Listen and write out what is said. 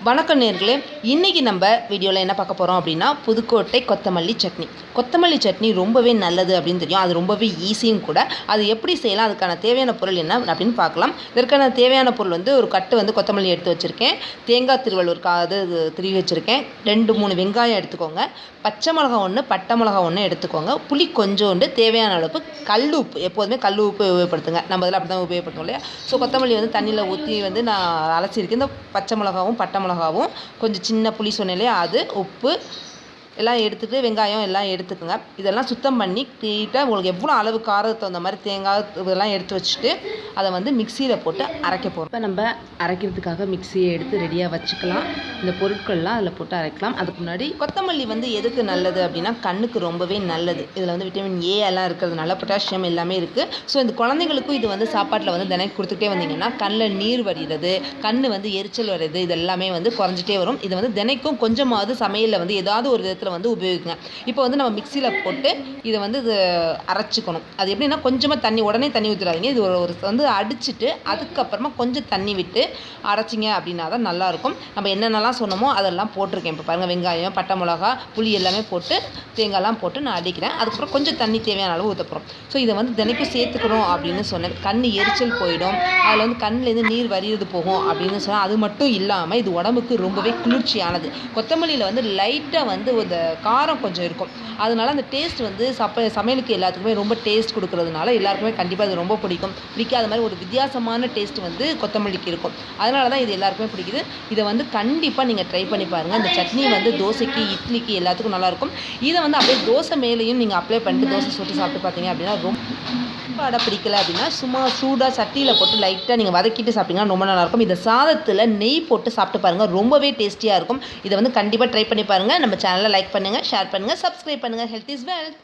வணக்கம் நேர்களே, இன்றைக்கி நம்ம வீடியோவில் என்ன பார்க்க போகிறோம் அப்படின்னா புதுக்கோட்டை கொத்தமல்லி சட்னி. கொத்தமல்லி சட்னி ரொம்பவே நல்லது அப்படின்னு தெரியும். அது ரொம்பவே ஈஸியும் கூட. அது எப்படி செய்யலாம், அதுக்கான தேவையான பொருள் என்ன அப்படின்னு பார்க்கலாம். இதற்கான தேவையான பொருள் ஒரு கட்டு கொத்தமல்லி எடுத்து வச்சுருக்கேன். தேங்காய் திருவல் திருவி வச்சுருக்கேன். 2-3 வெங்காயம் எடுத்துக்கோங்க. பச்சை மிளகா 1, பட்டை மிளகா 1 எடுத்துக்கோங்க. புளி கொஞ்சோண்டு, தேவையான அளவுக்கு கல் உப்பு. எப்போதுமே கல் உப்பு உபயோகப்படுத்துங்க. நம்ம இதில் அப்படி தான் உபயோகப்படுத்தும் இல்லையா. ஸோ கொத்தமல்லி தண்ணியில் ஊற்றி நான் அலசியிருக்கேன். இந்த பச்சை மிளகாவும் பட்டை மிளகாவும் கொஞ்சம் சின்ன புளி சொன்னேன் இல்லையா, அது உப்பு எல்லாம் எடுத்துகிட்டு வெங்காயம் எல்லாம் எடுத்துக்கோங்க. இதெல்லாம் சுத்தம் பண்ணி நீட்டாக உங்களுக்கு எவ்வளோ அளவு காரத்துக்கு தகுந்த மாதிரி தேங்காய் இதெல்லாம் எடுத்து வச்சுட்டு அதை மிக்சியில் போட்டு அரைக்க போகிறோம். இப்போ நம்ம அரைக்கிறதுக்காக மிக்சியை எடுத்து ரெடியாக வச்சுக்கலாம். இந்த பொருட்கள்லாம் அதில் போட்டு அரைக்கலாம். அதுக்கு முன்னாடி கொத்தமல்லி எதுக்கு நல்லது அப்படின்னா கண்ணுக்கு ரொம்பவே நல்லது. இதில் விட்டமின் ஏ எல்லாம் இருக்கிறதுனால பொட்டாசியம் எல்லாமே இருக்குது. ஸோ இந்த குழந்தைங்களுக்கும் இது சாப்பாட்டில் தினைக்கு கொடுத்துட்டே வந்தீங்கன்னா கண்ணில் நீர் வடிகிறது, கண் எரிச்சல் வருது, இது எல்லாமே குறைஞ்சிட்டே வரும். இது தினைக்கும் கொஞ்சமாவது சமையலில் ஏதாவது ஒரு விதத்தில் உபயோகிக்குங்க. இப்போ நம்ம மிக்சியில் போட்டு இதை இது அரைச்சிக்கணும். அது எப்படின்னா கொஞ்சமாக உடனே தண்ணி ஊற்றிடாதீங்க. இது ஒரு அடிச்சுட்டு அதுக்கப்புறமா கொஞ்சம் தண்ணி விட்டு அரைச்சிங்க அப்படின்னா தான் நல்லாயிருக்கும். நம்ம என்னென்னலாம் சொன்னோமோ அதெல்லாம் போட்டிருக்கேன். இப்போ பாருங்கள், வெங்காயம், பட்டை மிளகா, புளி எல்லாமே போட்டு தேங்காய்லாம் போட்டு நான் அடிக்கிறேன். அதுக்கப்புறம் கொஞ்சம் தண்ணி தேவையான அளவு ஊற்றப்போகிறோம். ஸோ இதை தினைக்கும் சேர்த்துக்கணும் அப்படின்னு சொன்னேன். கண் எரிச்சல் போயிடும், அதில் கண்ணிலேருந்து நீர் வரியுது போகும் அப்படின்னு சொன்னால் அது மட்டும் இல்லாமல் இது உடம்புக்கு ரொம்பவே குளிர்ச்சியானது. கொத்தமல்லியில் லைட்டாக இந்த காரம் கொஞ்சம் இருக்கும். அதனால அந்த டேஸ்ட் சமையலுக்கு எல்லாத்துக்குமே ரொம்ப டேஸ்ட் கொடுக்கறதுனால எல்லாருக்குமே கண்டிப்பாக அது ரொம்ப பிடிக்கும். பிடிக்காத மாதிரி ஒரு வித்தியாசமான டேஸ்ட் கொத்தமல்லிக்கு இருக்கும். அதனால தான் இது எல்லாருக்குமே பிடிக்குது. இதை கண்டிப்பாக நீங்கள் ட்ரை பண்ணி பாருங்கள். இந்த சட்னி தோசைக்கு, இட்லிக்கு எல்லாத்துக்கும் நல்லாயிருக்கும். இதை அப்படியே தோசை மேலேயும் நீங்கள் அப்ளை பண்ணிட்டு தோசை சுட்டு சாப்பிட்டு பார்த்தீங்க அப்படின்னா ரொம்ப அடை பிடிக்கல அப்படின்னா சும்மா சூடாக சட்டியில் போட்டு லைட்டாக நீங்கள் வதக்கிட்டு சாப்பிட்டீங்கன்னா ரொம்ப நல்லாயிருக்கும். இதை சாதத்தில் நெய் போட்டு சாப்பிட்டு பாருங்கள், ரொம்பவே டேஸ்டியாக இருக்கும். இதை கண்டிப்பாக ட்ரை பண்ணி பாருங்கள். நம்ம சேனலை லைக் பண்ணுங்கள், ஷேர் பண்ணுங்கள், சப்ஸ்கிரைப் பண்ணுங்கள். Health is wealth.